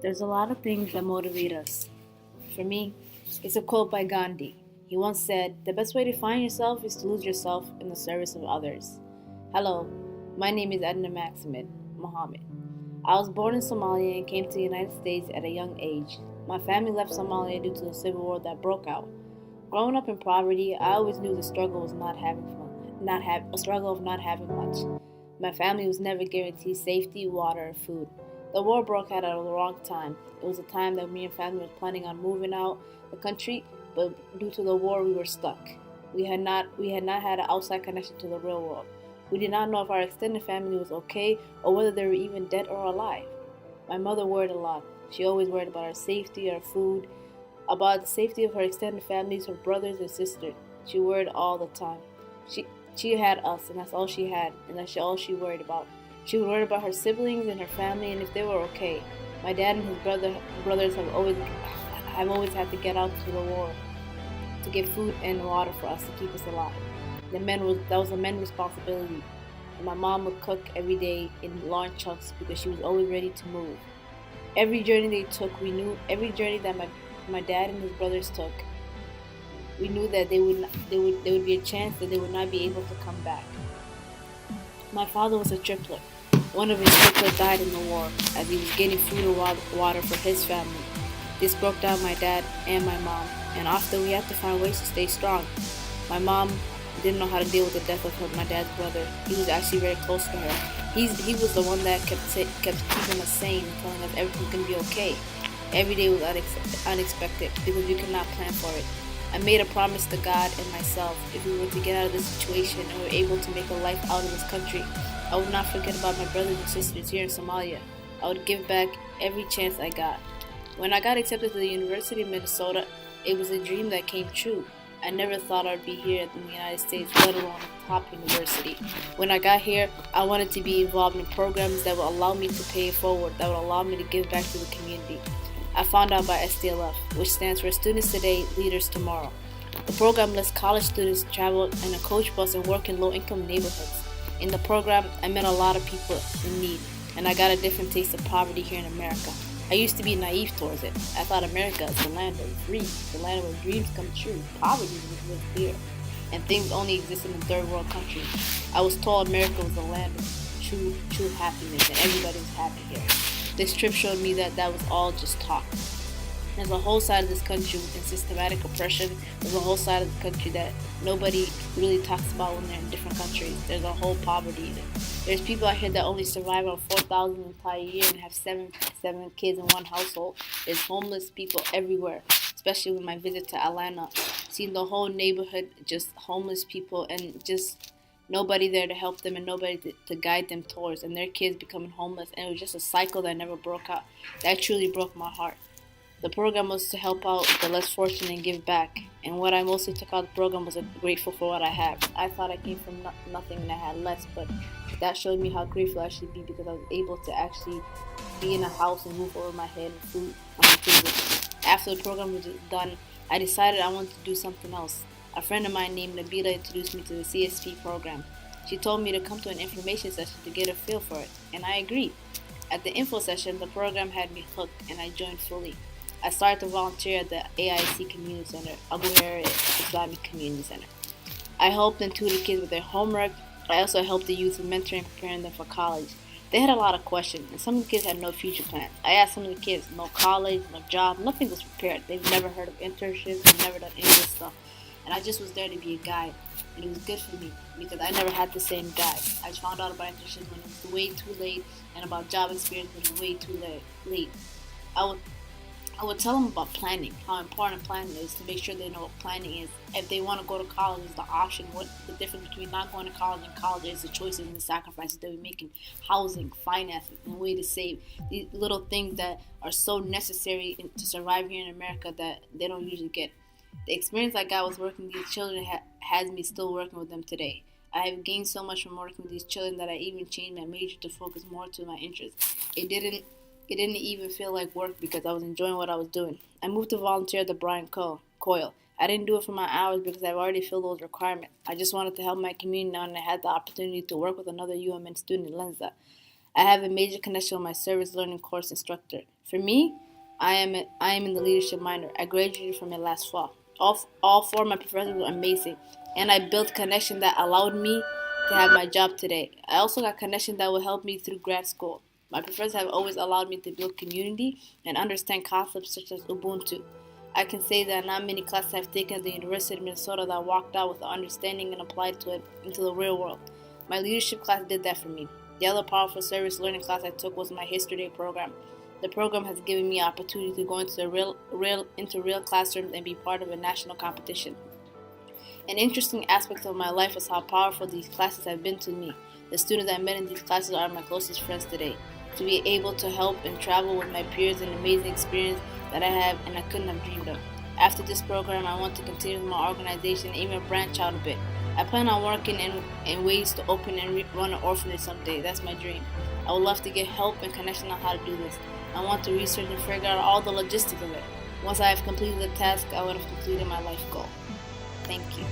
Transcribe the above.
There's a lot of things that motivate us. For me, it's a quote by Gandhi. He once said, "The best way to find yourself is to lose yourself in the service of others." Hello, my name is Edna Maximid Mohammed. I was born in Somalia and came to the United States at a young age. My family left Somalia due to the civil war that broke out. Growing up in poverty, I always knew the struggle was not having fun, a struggle of not having much. My family was never guaranteed safety, water, or food. The war broke out at the wrong time. It was a time that me and family was planning on moving out the country, but due to the war, we were stuck. We had not had an outside connection to the real world. We did not know if our extended family was okay or whether they were even dead or alive. My mother worried a lot. She always worried about our safety, our food, about the safety of her extended families, her brothers and sisters. She worried all the time. She she had us, and that's all she had, and that's all she worried about. She would worry about her siblings and her family, and if they were okay. My dad and his brothers have always had to get out to the war to get food and water for us to keep us alive. That was the men's responsibility. And my mom would cook every day in large chunks because she was always ready to move. Every journey they took, we knew every journey that my dad and his brothers took, we knew that there would be a chance that they would not be able to come back. My father was a triplet. One of his triplets died in the war as he was getting food and water for his family. This broke down my dad and my mom, and often we had to find ways to stay strong. My mom didn't know how to deal with the death of my dad's brother. He was actually very close to her. He was the one that kept keeping us sane and telling us everything's gonna be okay. Every day was unexpected because we could not plan for it. I made a promise to God and myself, if we were to get out of this situation and were able to make a life out of this country, I would not forget about my brothers and sisters here in Somalia. I would give back every chance I got. When I got accepted to the University of Minnesota, it was a dream that came true. I never thought I'd be here in the United States, let alone a top university. When I got here, I wanted to be involved in programs that would allow me to pay it forward, that would allow me to give back to the community. I found out about STLF, which stands for Students Today, Leaders Tomorrow. The program lets college students travel in a coach bus and work in low-income neighborhoods. In the program, I met a lot of people in need, and I got a different taste of poverty here in America. I used to be naive towards it. I thought America is the land of free, the land where dreams come true. Poverty was here, and things only exist in the third world countries. I was told America was the land of true happiness, and everybody was happy here. This trip showed me that that was all just talk. There's a whole side of this country within systematic oppression. There's a whole side of the country that nobody really talks about when they're in different countries. There's a whole poverty. There's people out here that only survive on 4,000 an entire year and have seven kids in one household. There's homeless people everywhere, especially with my visit to Atlanta. Seeing the whole neighborhood, just homeless people and just nobody there to help them and nobody to guide them towards, and their kids becoming homeless. And it was just a cycle that never broke out. That truly broke my heart. The program was to help out the less fortunate and give back. And what I mostly took out of the program was grateful for what I have. I thought I came from nothing and I had less, but that showed me how grateful I should be because I was able to actually be in a house and move over my head and food on my table. After the program was done, I decided I wanted to do something else. A friend of mine named Nabila introduced me to the CSP program. She told me to come to an information session to get a feel for it, and I agreed. At the info session, the program had me hooked, and I joined fully. I started to volunteer at the AIC Community Center, Abu Hurairah Islamic Community Center. I helped and tutored kids with their homework. I also helped the youth with mentoring and preparing them for college. They had a lot of questions, and some of the kids had no future plans. I asked some of the kids, no college, no job, nothing was prepared. They've never heard of internships, they've never done any of this stuff. And I just was there to be a guide, and it was good for me because I never had the same guide. I found out about internships when it was way too late, and about job experience when it was way too late. I would tell them about planning, how important planning is to make sure they know what planning is. If they want to go to college, is the option. What the difference between not going to college and college is the choices and the sacrifices they'll be making. Housing, finances, and a way to save. These little things that are so necessary to survive here in America that they don't usually get. The experience I got with working with these children has me still working with them today. I have gained so much from working with these children that I even changed my major to focus more to my interests. It didn't even feel like work because I was enjoying what I was doing. I moved to volunteer at the Brian Coyle. I didn't do it for my hours because I've already filled those requirements. I just wanted to help my community now, and I had the opportunity to work with another UMN student in Lenza. I have a major connection with my service learning course instructor. For me, I am in the leadership minor. I graduated from it last fall. All four of my professors were amazing, and I built connection that allowed me to have my job today. I also got connection that will help me through grad school. My professors have always allowed me to build community and understand concepts such as Ubuntu. I can say that not many classes I've taken at the University of Minnesota that I walked out with the understanding and applied to it into the real world. My leadership class did that for me. The other powerful service learning class I took was my History Day program. The program has given me opportunity to go into real classrooms and be part of a national competition. An interesting aspect of my life is how powerful these classes have been to me. The students I met in these classes are my closest friends today. To be able to help and travel with my peers is an amazing experience that I have and I couldn't have dreamed of. After this program, I want to continue with my organization and even branch out a bit. I plan on working in ways to open and run an orphanage someday. That's my dream. I would love to get help and connection on how to do this. I want to research and figure out all the logistics of it. Once I have completed the task, I would have completed my life goal. Thank you.